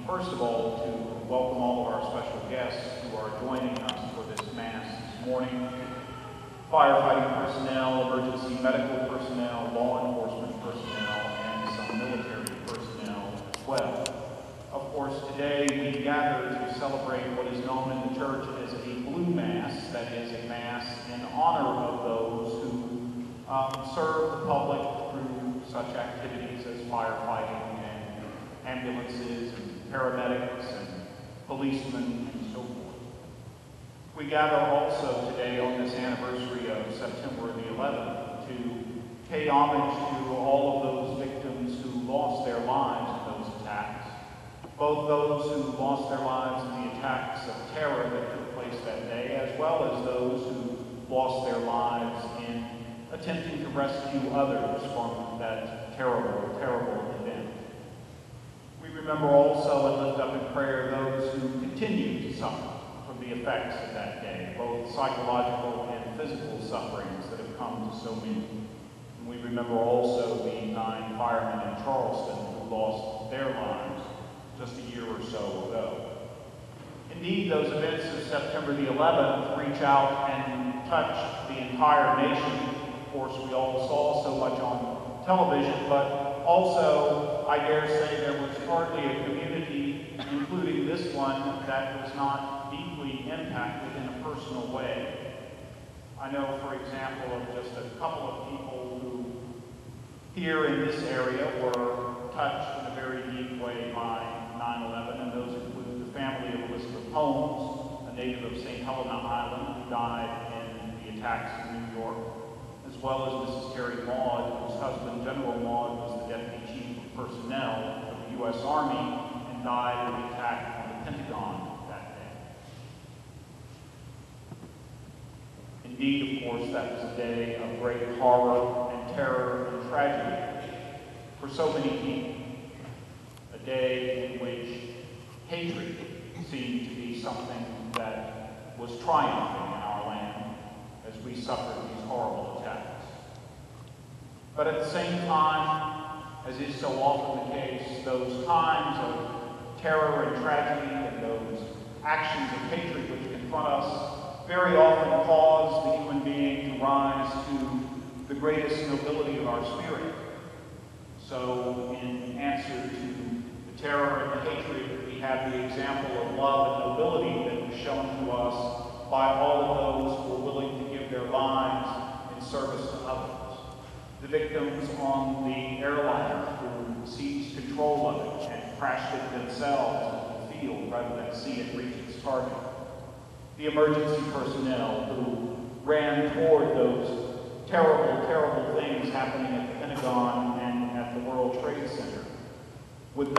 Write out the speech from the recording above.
first of all, to welcome all of our special guests who are joining us for this Mass this morning. Firefighting personnel, emergency medical personnel, law enforcement personnel, and some military personnel as well. Of course, today we gather to celebrate what is known in the Church as a Blue Mass, that is a Mass in honor of those who serve the public through such activities as firefighting and ambulances and paramedics and policemen and so forth. We gather also today on this anniversary of September the 11th to pay homage to all of those victims who lost their lives in those attacks, both those who lost their lives in the attacks of terror that took place that day, as well as those who lost their lives in attempting to rescue others from that terrible, terrible event. We remember also and lift up in prayer those who continue to suffer from the effects of that day, both psychological and physical sufferings that have come to so many. And we remember also the 9 firemen in Charleston who lost their lives just a year or so ago. Indeed, those events of September the 11th reach out and touch the entire nation. Of course, we all saw so much on television, but also, I dare say, there was hardly a community, including this one, that was not deeply impacted in a personal way. I know, for example, of just a couple of people who, here in this area, were touched in a very deep way by 9/11, and those include the family of Elizabeth Holmes, a native of St. Helena Island, who died in the attacks in New York, as well as Mrs. Terry Maud, whose husband, General Maud, was the Deputy Chief of Personnel of the U.S. Army and died in the attack on the Pentagon that day. Indeed, of course, that was a day of great horror and terror and tragedy for so many people. A day in which hatred seemed to be something that was triumphing in our land as we suffered these horrible attacks. But at the same time, as is so often the case, those times of terror and tragedy and those actions of hatred which confront us very often cause the human being to rise to the greatest nobility of our spirit. So, in answer to the terror and the hatred, we have the example of love and nobility that was shown to us by all of those who were willing to give their lives in service to others. The victims on the airliner who seized control of it and crashed it themselves into the field rather than see it reach its target. The emergency personnel who ran toward those terrible, terrible things happening at the Pentagon and at the World Trade Center with no